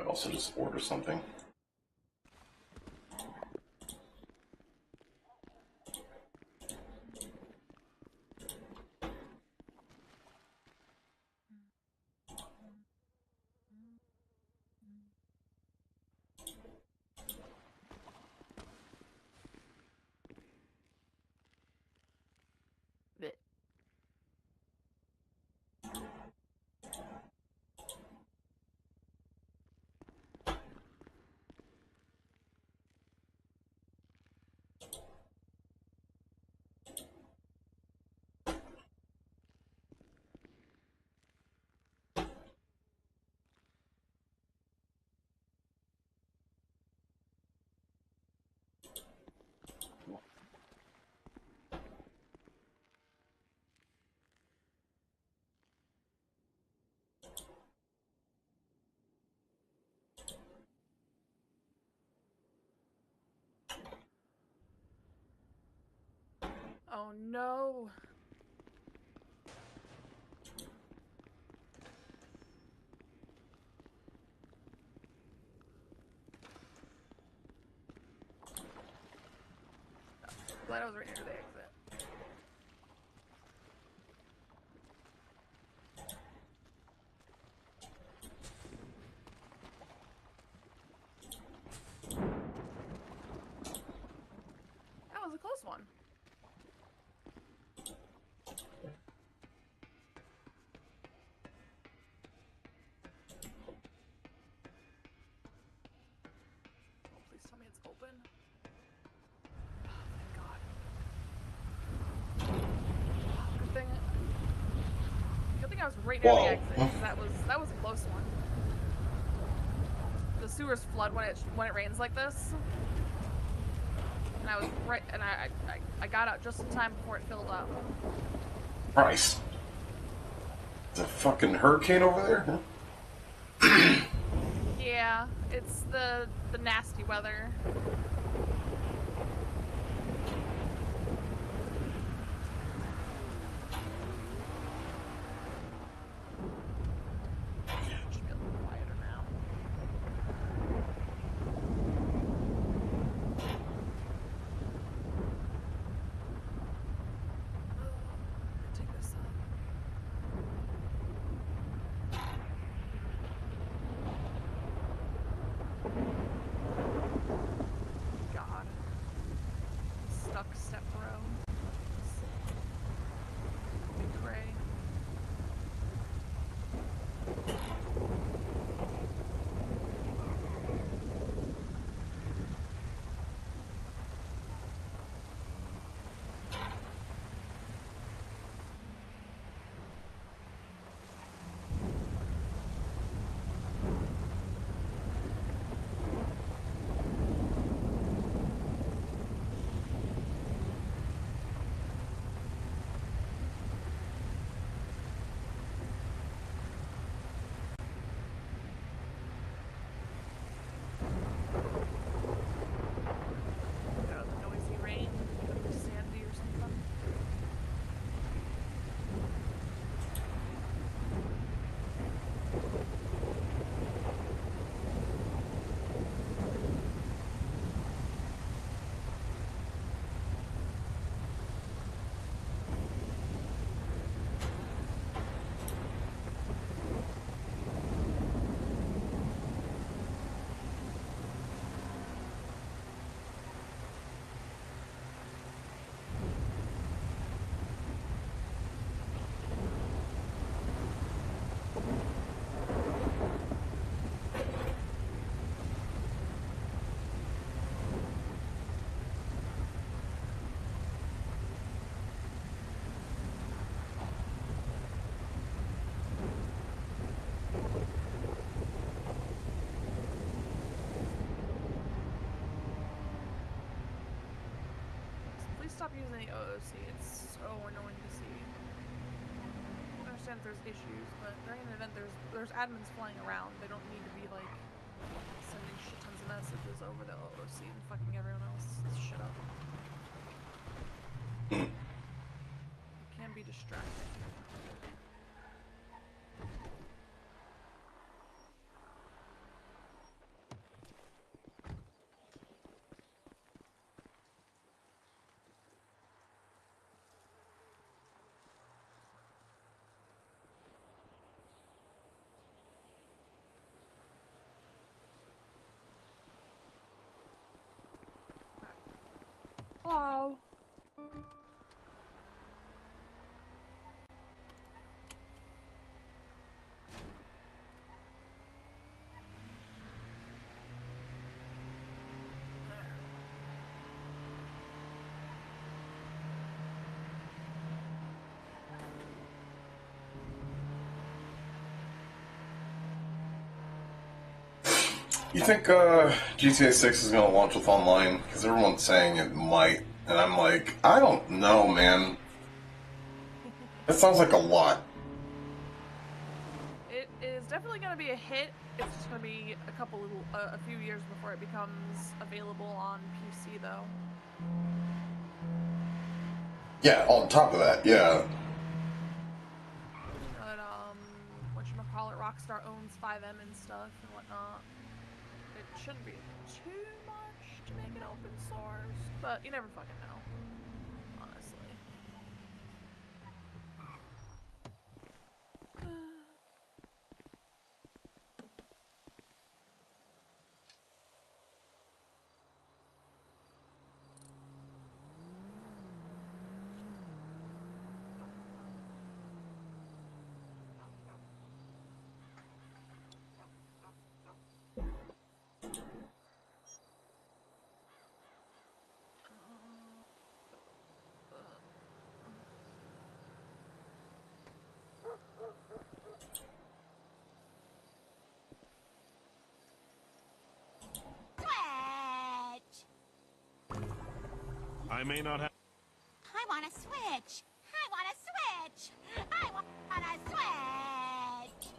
might also just order something. Oh no. Glad I was right near the exit. That was a close one. Please tell me it's open. Oh, thank God. Good thing I was right near the exit, because that was a close one. The sewers flood when it rains like this. And I was right, and I got out just in time before it filled up. Christ. Is a fucking hurricane over there? Huh? Yeah, it's the nasty weather. Should be a little quieter now. Take this up. God. Stuck step bro. Big gray. Stop using the OOC, it's so annoying to see. I understand if there's issues, but during an event there's admins flying around. They don't need to be like sending shit tons of messages over the OOC and fucking everyone else's shit up. It can be distracting. You think GTA 6 is going to launch with online? Because everyone's saying it might. And I'm like, I don't know, man. That sounds like a lot. It is definitely going to be a hit. It's just going to be a few years before it becomes available on PC, though. Yeah, on top of that, yeah. You know that whatchamacallit, Rockstar owns 5M and stuff and whatnot. It shouldn't be too much to make it open source, but you never fucking know. Honestly. Switch! I may not have. I want to switch! I want to switch! I want to switch!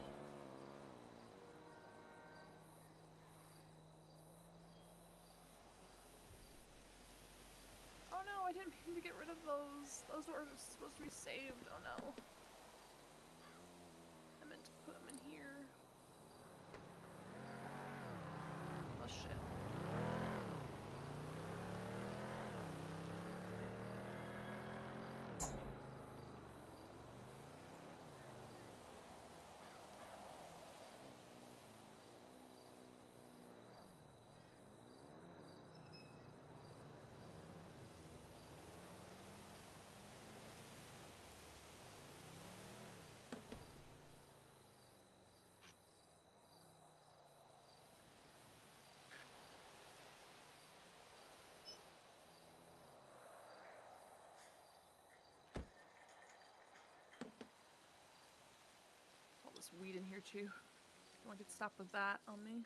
Oh no, I didn't mean to get rid of those. Those were supposed to be saved. Oh no. I meant to put them in here. Oh shit. All this weed in here too. I want to get stopped with that on me.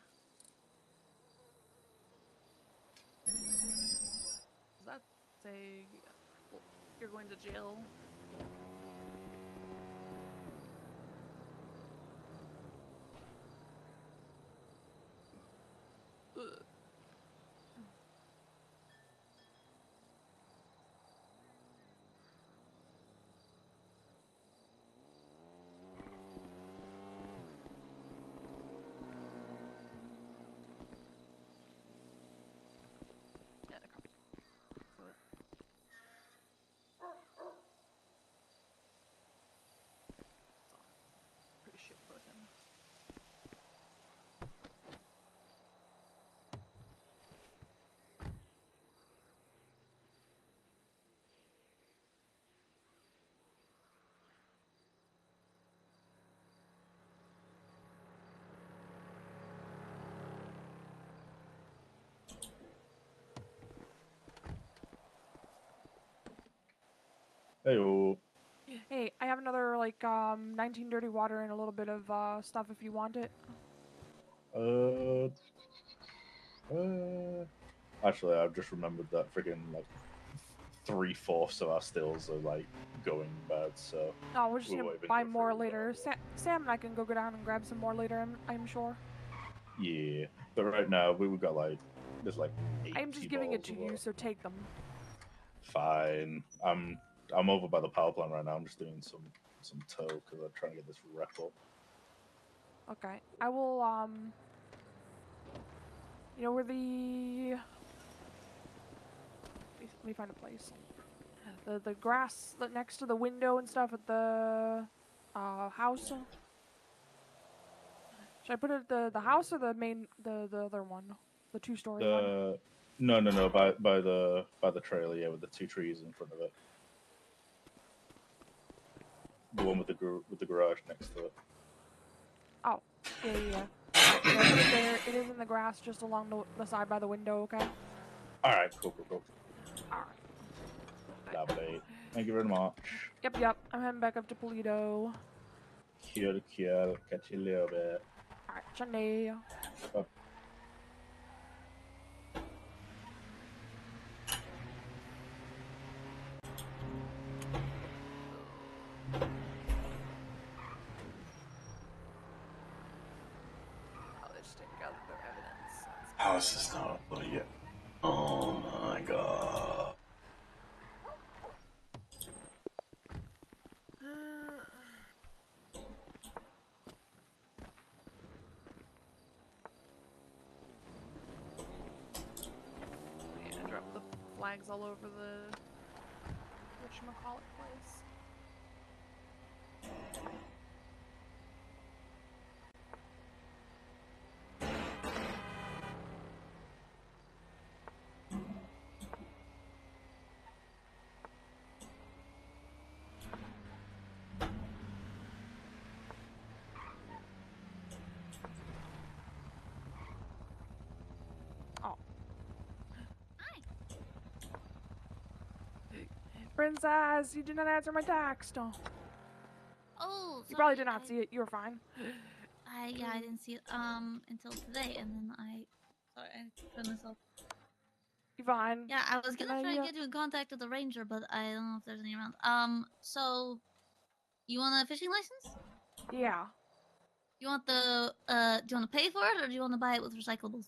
Does that say you're going to jail? Ugh. Yeah, the copy. It's on. Pretty shit looking. Hey, Hey, I have another 19 dirty water and a little bit of stuff if you want it. uh, actually, I've just remembered that freaking 3/4 of our stills are going bad. So No, we're just we gonna won't even buy go more through later. that. Sam and I can go down and grab some more later. I'm sure. Yeah, but right now we've got there's 80 I'm just giving it bottles to of you, water. so take them. Fine. I'm over by the power plant right now. I'm just doing some tow because I'm trying to get this rep up. Okay, I will. You know where the? Let me find a place. The grass next to the window and stuff at the house. Should I put it at the house or the other one, the 2-story one? No, by the trailer, yeah, with the 2 trees in front of it. The one with the garage next to it. Oh, yeah. Alright, yeah, put it there. It is in the grass just along the side by the window, okay? All right, cool. Alright. Lovely. Thank you very much. Yep. I'm heading back up to Polito. Kill. Catch you a little bit. Alright, Sunday. Bye. this is not uploaded yet. Oh my god. Yeah, drop the flags all over the whatchamacallit place. Oh. Hi. Princess, you did not answer my text. Oh. Oh, You probably sorry, did not see it. You were fine. yeah, I didn't see it until today, and then sorry, I turned this off. You fine. Yeah, I was Can gonna try I, to get you in contact with the ranger, but I don't know if there's any around. So you want a fishing license? Yeah. You want the do you want to pay for it or do you want to buy it with recyclables?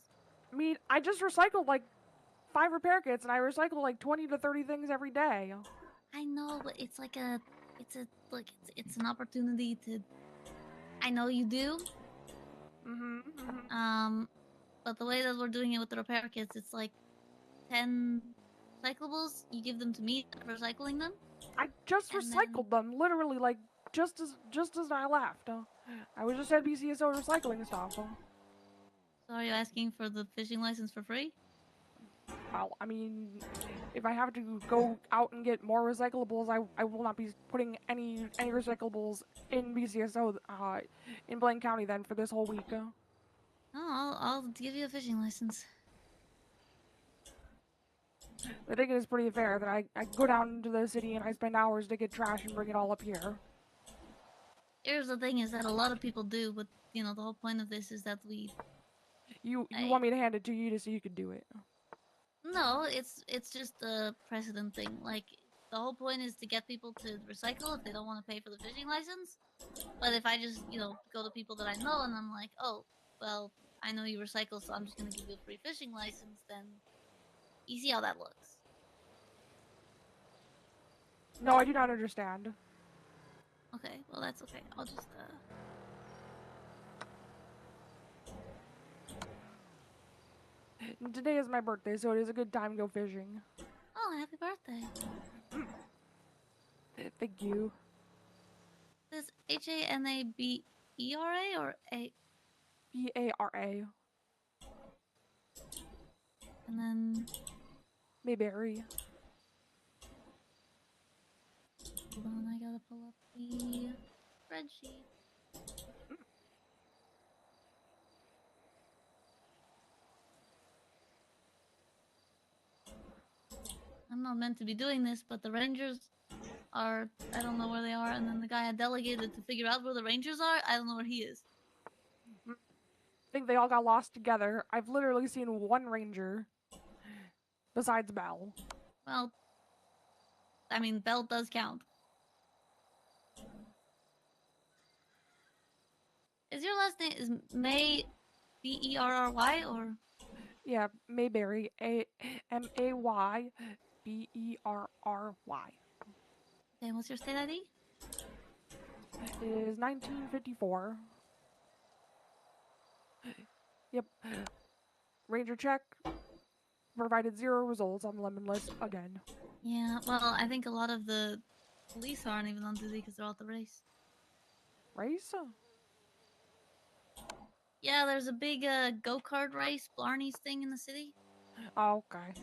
I mean, I just recycled like 5 repair kits, and I recycle like 20 to 30 things every day. I know, but it's like it's an opportunity to. I know you do. But the way that we're doing it with the repair kits, it's like 10 recyclables. You give them to me for recycling them. I just And recycled them, literally, like just as I left. I was just at BCSO recycling stuff. So are you asking for the fishing license for free? Well, I mean, if I have to go out and get more recyclables, I will not be putting any recyclables in BCSO in Blaine County then for this whole week. No, I'll give you a fishing license. I think it is pretty fair that I go down into the city and I spend hours to get trash and bring it all up here. Here's the thing: is that a lot of people do, but you know the whole point of this is that You want me to hand it to you so you can do it? No, it's just a precedent thing. Like the whole point is to get people to recycle if they don't want to pay for the fishing license. But if I just, go to people that I know and I'm like, "Oh, well, I know you recycle, so I'm just going to give you a free fishing license," then you see how that looks. No, I do not understand. Okay, well that's okay. I'll just Today is my birthday, so it is a good time to go fishing. Oh, happy birthday. Thank you. Is HANABERA or A BARA. and then Mayberry. hold on, I gotta pull up the spreadsheet. I'm not meant to be doing this, but the Rangers are, I don't know where they are, and then the guy I delegated to figure out where the Rangers are, I don't know where he is. I think they all got lost together. I've literally seen one ranger besides Belle. Well, I mean, Bell does count. Is your last name is May Berry or? Yeah, Mayberry. Mayberry. Okay, what's your state ID? It is 1954. Yep. Ranger check. Provided 0 results on the lemon list again. Yeah, well, I think a lot of the police aren't even on duty because they're all at the race. Race? Yeah, there's a big go-kart race, Blarney's thing in the city. Oh, okay.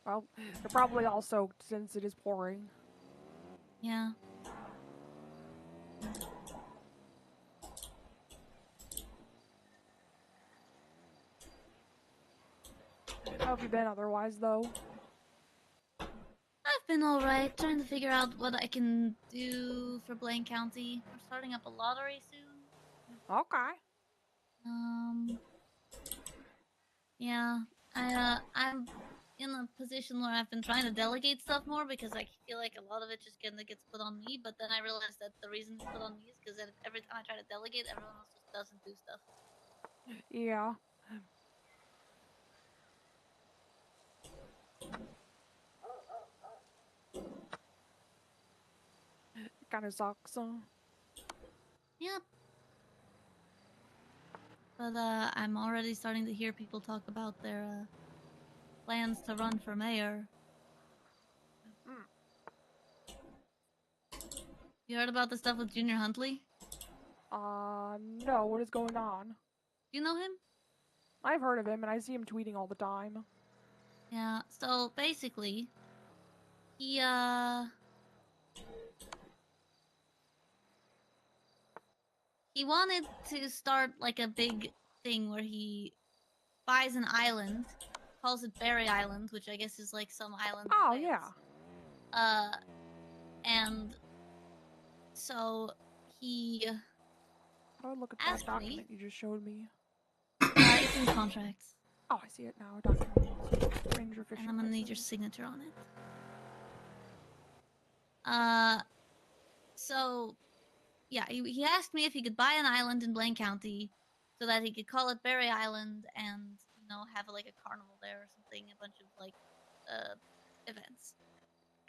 Well, they're probably all soaked since it is pouring. Yeah. How have you been otherwise, though? I've been alright, trying to figure out what I can do for Blaine County. We're starting up a lottery soon. Okay. Yeah, I'm in a position where I've been trying to delegate stuff more because I feel like a lot of it just kind of gets put on me. But then I realized that the reason it's put on me is because every time I try to delegate, everyone else just doesn't do stuff. Yeah. Kind of sucks. Yep. But I'm already starting to hear people talk about their plans to run for mayor. You heard about the stuff with Junior Huntley? No, what is going on? Do you know him? I've heard of him, and I see him tweeting all the time. Yeah, so basically, he wanted to start like a big thing where he buys an island, calls it Berry Island, which I guess is like some island. Oh, in Wales. yeah. And so he How do I look at that asked document me. you just showed me? It's in contracts, Oh, I see it now. Document. Ranger fishing and I'm gonna need your license. signature on it. So yeah, he asked me if he could buy an island in Blaine County so that he could call it Berry Island and, you know, have like a carnival there or something, a bunch of like events.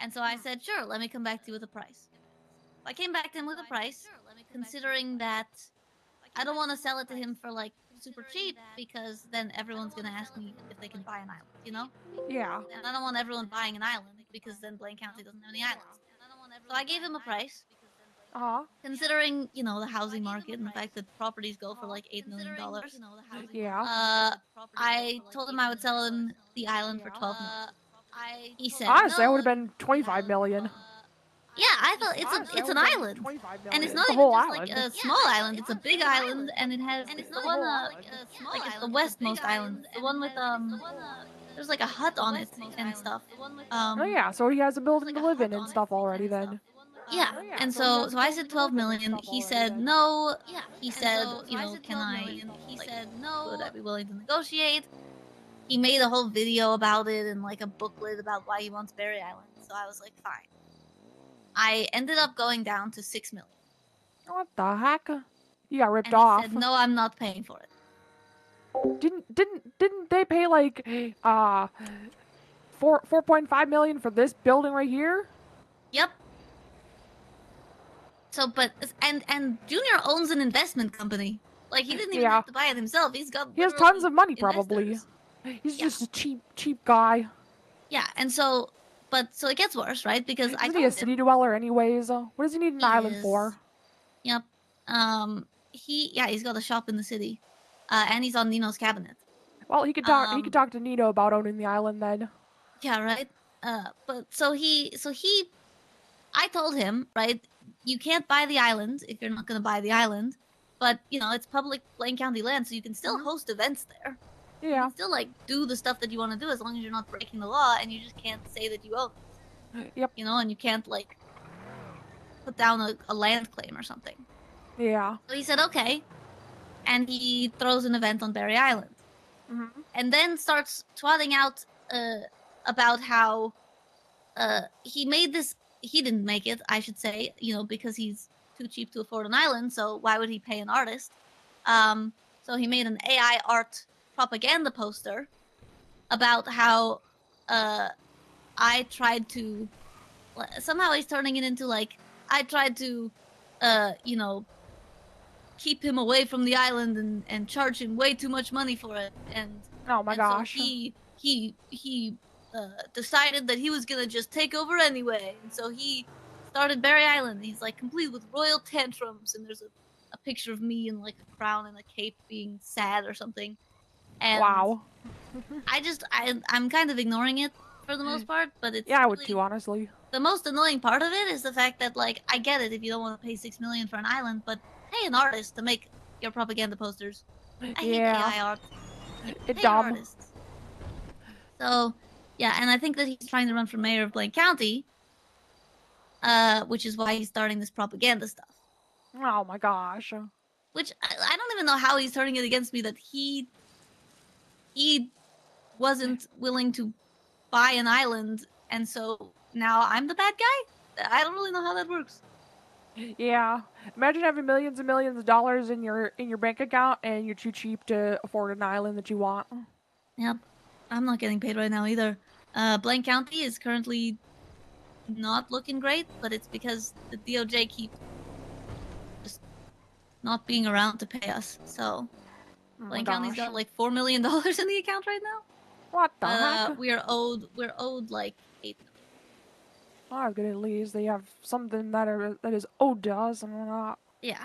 And so I said, sure, let me come back to you with a price. I came back to him with a price, considering that I don't want to sell it to him for like super cheap because then everyone's gonna ask me if they can buy an island, you know? Yeah. And I don't want everyone buying an island because then Blaine County doesn't have any islands. So I gave him a price, Uh-huh. considering, you know, the housing market and the fact that properties go for like $8 million. Yeah. I told him I would sell him the island for 12 million. He said, Honestly, I no. would have been 25 million. Yeah, I thought it's Honestly, it's I an would've been island, 25 and million. it's not the even whole just island. like a small island. It's a big island, and it has the the one whole island. like it's the westmost island, the one with there's like a hut on it and stuff. Oh yeah, so he has a building to live in and stuff already then. Yeah, Oh, yeah, and so he so has so a I said building to 12 live in and million. stuff He already said then. no. He said, you know, can I like would I be willing to negotiate? He made a whole video about it and like a booklet about why he wants Berry Island. So I was like, fine. I ended up going down to 6 million. What the heck? You got ripped And he off. said, no, I'm not paying for it. Didn't they pay like 4.5 million for this building right here? Yep. So, but and Junior owns an investment company. Like he didn't even Yeah. have to buy it himself. He's got He has literal tons of money probably. investors. He's Yeah. just a cheap guy. Yeah, and so, but so it gets worse, right? Because I Isn't told he a him city dweller anyways? What does he need an he island is. for? Yep. He's got a shop in the city, and he's on Nino's cabinet. Well, he could talk to Nino about owning the island then. Yeah, right. But so I told him, right, you can't buy the island if you're not gonna buy the island, but you know it's public Blaine County land, so you can still host events there. You Yeah. can still like do the stuff that you want to do as long as you're not breaking the law, and you just can't say that you own it. Yep. You know, and you can't like put down a land claim or something. Yeah. So he said okay, and he throws an event on Berry Island, and then starts twatting out about how he made this. He didn't make it, I should say, you know, because he's too cheap to afford an island. So why would he pay an artist? So he made an AI art propaganda poster about how I tried to. Somehow he's turning it into like I tried to, you know, keep him away from the island and charge him way too much money for it. And oh my gosh. So he decided that he was gonna just take over anyway, and so he started Berry Island. He's like complete with royal tantrums, and there's a picture of me in like a crown and a cape being sad or something. And wow. I'm kind of ignoring it for the most part, but it's Yeah, I would really, too, honestly. the most annoying part of it is the fact that like I get it if you don't want to pay 6 million for an island, but pay an artist to make your propaganda posters. I hate AI art. It's Pay dumb. artists. So yeah, and I think that he's trying to run for mayor of Blaine County, which is why he's starting this propaganda stuff. Oh my gosh. Which I don't even know how he's turning it against me that he wasn't willing to buy an island, and so now I'm the bad guy? I don't really know how that works. Yeah. Imagine having millions and millions of dollars in your bank account and you're too cheap to afford an island that you want. Yep. I'm not getting paid right now either. Blaine County is currently not looking great, but it's because the DOJ keeps just not being around to pay us. So Oh my Blaine County's gosh. got like $4 million in the account right now. What the heck? We're owed like 8 million. Oh, good. At least they have something that is owed to us, and we're not. Yeah,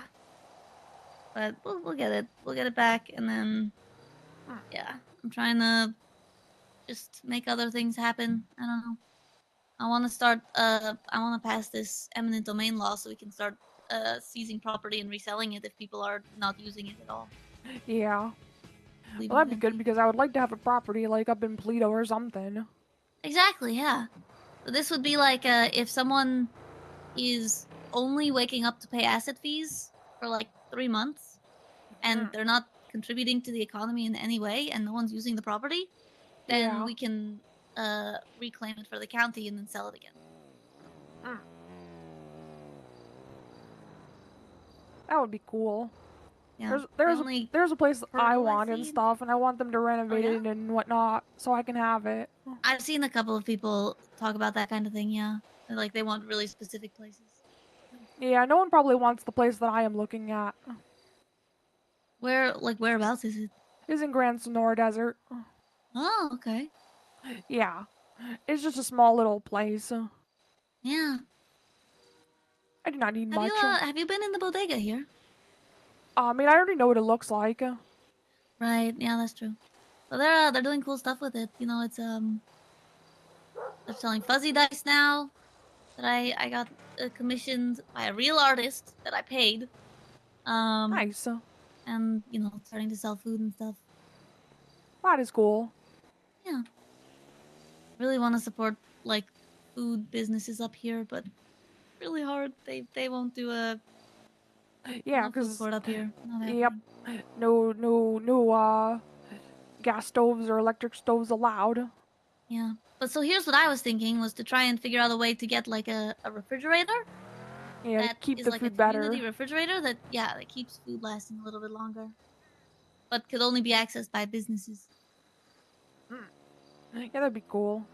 but we'll get it. We'll get it back, and then Hmm. yeah, I'm trying to just make other things happen. I don't know. I want to start. I want to pass this eminent domain law so we can start seizing property and reselling it if people are not using it at all. Yeah. Leaving Well, that'd it be good empty. because I would like to have a property like up in Pluto or something. Exactly. Yeah. So this would be like if someone is only waking up to pay asset fees for like 3 months and Hmm. they're not contributing to the economy in any way and no one's using the property, then Yeah. we can reclaim it for the county and then sell it again. That would be cool. Yeah. There's a place that I hurdle I want and see- stuff, and I want them to renovate yeah? it and whatnot, so I can have it. I've seen a couple of people talk about that kind of thing. Yeah, like they want really specific places. Yeah, no one probably wants the place that I am looking at. Whereabouts is it? It's in Grand Sonora Desert. Oh, okay. Yeah, it's just a small little place. Yeah. I do not need much. Have you been in the bodega here? I mean, I already know what it looks like. Right. Yeah, that's true. But they're doing cool stuff with it. You know, it's they're selling fuzzy dice now that I got commissioned by a real artist that I paid. Nice. And you know, starting to sell food and stuff. That is cool. Yeah. Really want to support like food businesses up here, but really hard. They won't do a Yeah, no food because court up here. Not yep, happening. no gas stoves or electric stoves allowed. Yeah. But so here's what I was thinking was to try and figure out a way to get like a refrigerator Yeah, to that keep is the like food a better. community refrigerator that that keeps food lasting a little bit longer. But could only be accessed by businesses. Yeah, that'd be cool.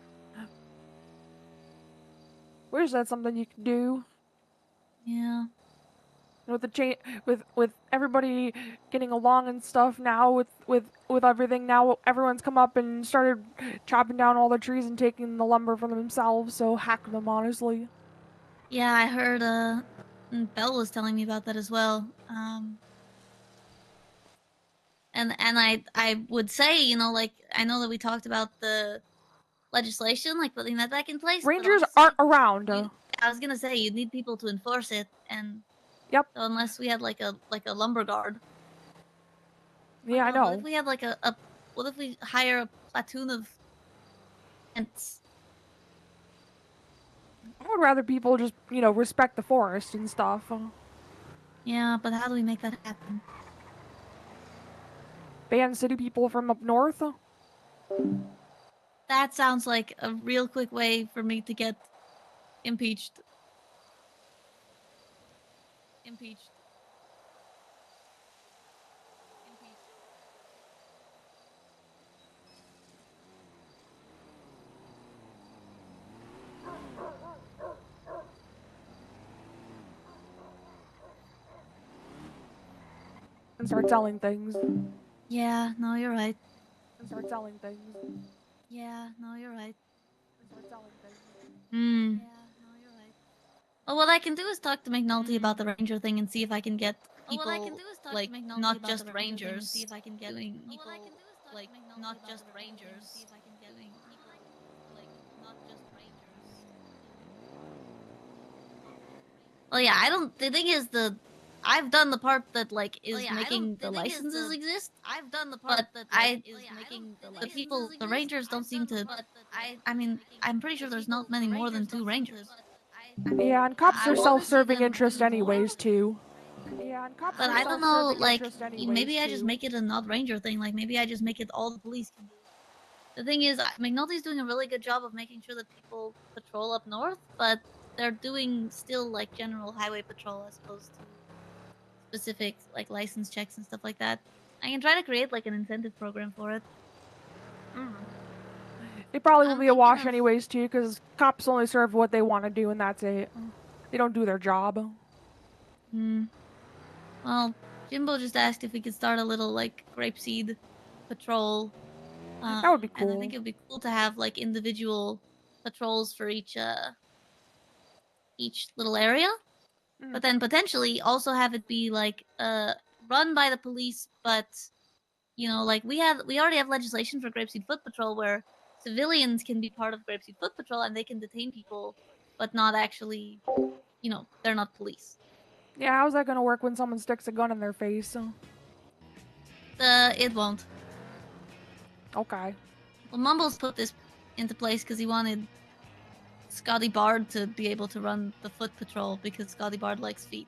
Wish that's something you could do. Yeah. With the with everybody getting along and stuff now, with everything now, everyone's come up and started chopping down all the trees and taking the lumber for themselves. So hack them, honestly. Yeah, I heard Belle was telling me about that as well. And I would say, you know, like I know that we talked about the legislation, like putting that back in place. Rangers but aren't around. I was gonna say you'd need people to enforce it, and Yep. so unless we had like a lumber guard. Yeah, I What if know. we had like a what if we hire a platoon of ants? I would rather people just respect the forest and stuff. Yeah, but how do we make that happen? Ban city people from up north. That sounds like a real quick way for me to get impeached. Impeached. Impeached. And start selling things. Yeah, no, you're right. And start selling things. Yeah, no, you're right. And start selling things. Hmm. Yeah, no, you're right. Well, what I can do is talk to McNulty about the ranger thing and see if I can get people like not just rangers doing people like not just rangers doing people like not just rangers. Well, yeah, I don't. The thing is, I've done the part that like is making the licenses exist. I've done the part that is making the people, the rangers don't seem to. I mean, I'm pretty sure there's not many more than 2 rangers. Yeah, and cops I are wanna see self-serving them interest do more. anyways too. Yeah, and cops But are I don't know, self-serving like interest anyways maybe I just too. make it a not ranger thing. Like maybe I just make it all the police can do. The thing is, McNulty's doing a really good job of making sure that people patrol up north, but they're doing still like general highway patrol as opposed to specific like license checks and stuff like that. I can try to create like an incentive program for it. It probably will I'm be a thinking wash of- anyways too, because cops only serve what they want to do, and that's it. They don't do their job. Hmm. Well, Jimbo just asked if we could start a little like grapeseed patrol. That would be And I cool. think it would be cool to have like individual patrols for each little area. Mm. But then potentially also have it be like run by the police, but you know, like we already have legislation for Grapeseed Foot Patrol where civilians can be part of Grapeseed Foot Patrol and they can detain people, but not actually, you know, they're not police. Yeah, how's that gonna work when someone sticks a gun in their face? It won't. Okay. Well, Mumbles put this into place because he wanted Scotty Bard to be able to run the foot patrol because Scotty Bard likes feet.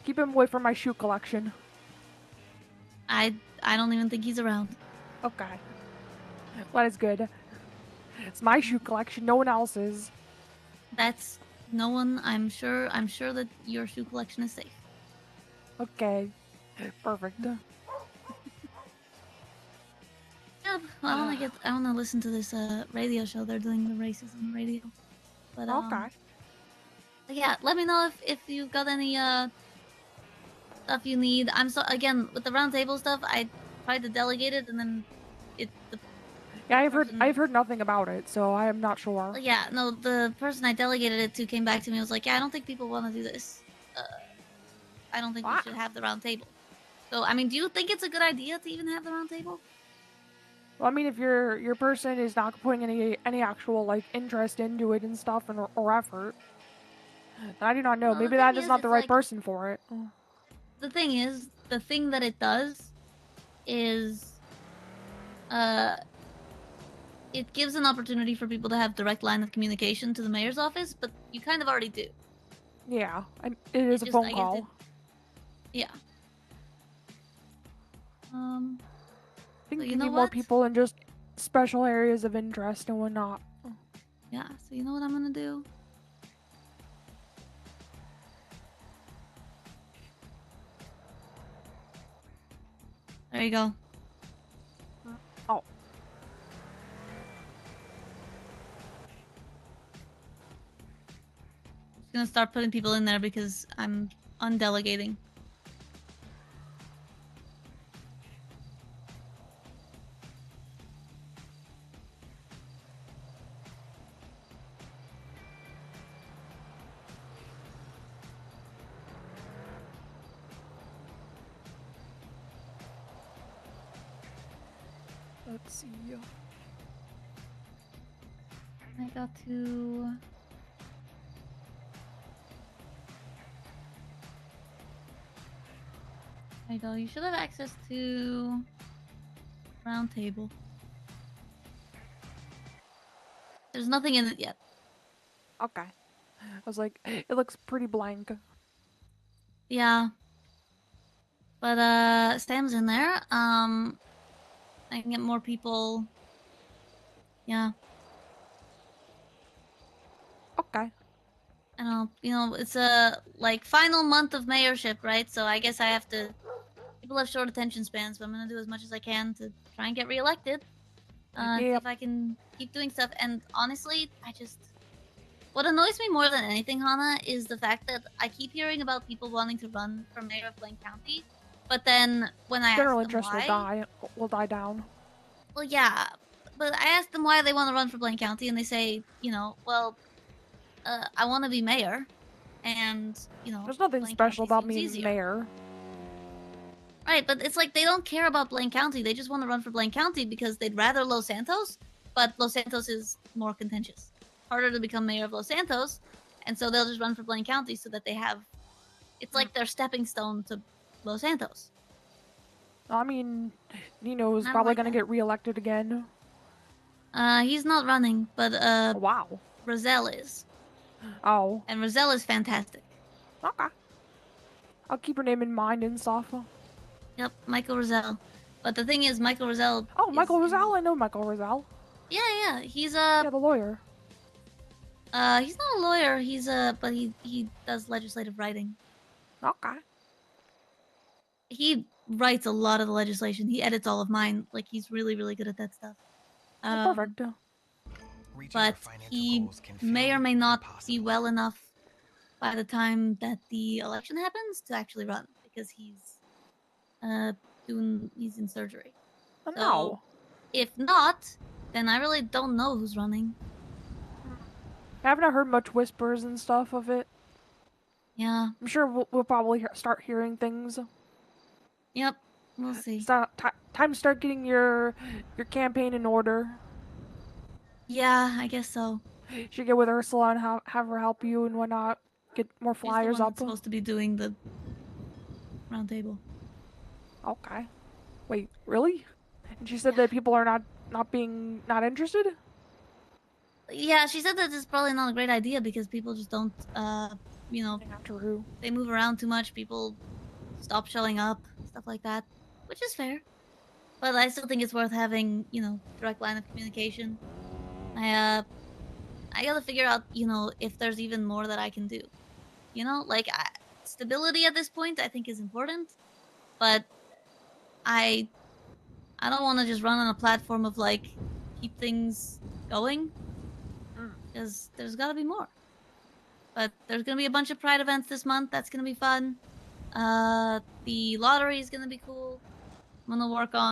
Keep him away from my shoe collection. I don't even think he's around. Okay. Well, that is good. It's my shoe collection, no one else's. That's no one. I'm sure that your shoe collection is safe. Okay. Perfect. Yeah, well, I wanna listen to this radio show. They're doing the races on the radio. But Okay. yeah, let me know if you've got any stuff you need. I'm so again with the round table stuff. I tried to delegate it, and then the Yeah, person- I've heard nothing about it, so I am not sure. yeah, no, the person I delegated it to came back to me and was like, yeah, I don't think people want to do this. I don't think we What? should have the round table. So, I mean, do you think it's a good idea to even have the round table? Well, I mean, if your person is not putting any actual like interest into it and stuff or effort, then I do not know. Well, the Maybe that thing is is, not the it's right like- person for it. The thing is, the thing that it does is, it gives an opportunity for people to have direct line of communication to the mayor's office, but you kind of already do. Yeah, it is a just- phone I guess call. it- Yeah. I think so you you know need more what? people in just special areas of interest and whatnot. Yeah, so you know what I'm gonna do? There you go. Oh, Just gonna start putting people in there because I'm undelegating. let's see. I got to. There you go. You should have access to round table. There's nothing in it yet. Okay. I was like, it looks pretty blank. Yeah. But Sam's in there. I can get more people. Yeah. Okay. I don't know. You know, it's a like final month of mayorship, right? So I guess I have to. People have short attention spans, but I'm gonna do as much as I can to try and get reelected. See Yep. if I can keep doing stuff. And honestly, what annoys me more than anything, Hannah, is the fact that I keep hearing about people wanting to run for mayor of Blaine County, but then when I General ask them interest why, will die down. well, yeah, but I ask them why they want to run for Blaine County, and they say, you know, well, I want to be mayor, and you know, There's nothing Blaine special County about seems being easier. mayor. Right, but it's like they don't care about Blaine County. They just want to run for Blaine County because they'd rather Los Santos, but Los Santos is more contentious. Harder to become mayor of Los Santos, and so they'll just run for Blaine County so that they have. It's like their stepping stone to Los Santos. I mean, Nino's I don't probably like gonna that. get reelected again. He's not running, but Oh, wow. Roselle is, Oh, and Roselle is fantastic. okay. I'll keep her name in mind and stuff. Yep, Michael Roselle. But the thing is, Michael Roselle. Oh, is Michael in- Roselle? I know Michael Roselle. Yeah, he's Yeah, the lawyer. he's not a lawyer. He's but he does legislative writing. Okay. He writes a lot of the legislation. He edits all of mine. Like he's really, really good at that stuff. Perfect. But he may or may not be well enough by the time that the election happens to actually run because he's he's in surgery. Oh, So no. if not, then I really don't know who's running. I haven't heard much whispers and stuff of it. Yeah. I'm sure we'll probably start hearing things. Yep. We'll see. It's time to start getting your campaign in order. Yeah, I guess so. You should get with Ursula and have her help you and whatnot. Get more She's the flyers one up. that's supposed to be doing the round table. Okay. Wait, really? And she said Yeah. that people are not interested? Yeah, she said that it's probably not a great idea because people just don't you know, Yeah, true. they move around too much, people stop showing up, stuff like that. Which is fair. But I still think it's worth having, you know, direct line of communication. I gotta figure out, you know, if there's even more that I can do. You know, like stability at this point, I think is important, but I I don't want to just run on a platform of like keep things going because there's got to be more. But there's gonna be a bunch of Pride events this month. That's gonna be fun. The lottery is gonna be cool. I'm gonna work on